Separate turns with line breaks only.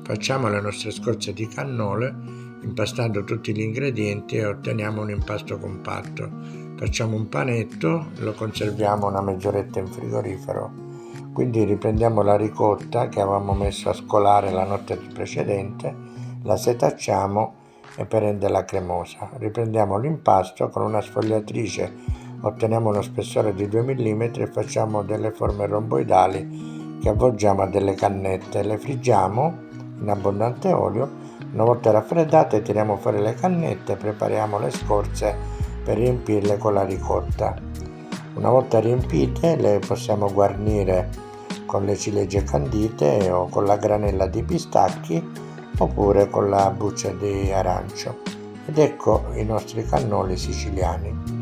Facciamo le nostre scorze di cannole impastando tutti gli ingredienti e otteniamo un impasto compatto. Facciamo un panetto, lo conserviamo una mezz'oretta in frigorifero. Quindi riprendiamo la ricotta che avevamo messo a scolare la notte precedente, la setacciamo e per renderla cremosa. Riprendiamo l'impasto con una sfogliatrice, otteniamo uno spessore di 2 mm e facciamo delle forme romboidali che avvolgiamo a delle cannette. Le friggiamo in abbondante olio. Una volta raffreddate tiriamo fuori le cannette e prepariamo le scorze per riempirle con la ricotta. Una volta riempite le possiamo guarnire con le ciliegie candite o con la granella di pistacchi oppure con la buccia di arancio. Ed ecco i nostri cannoli siciliani.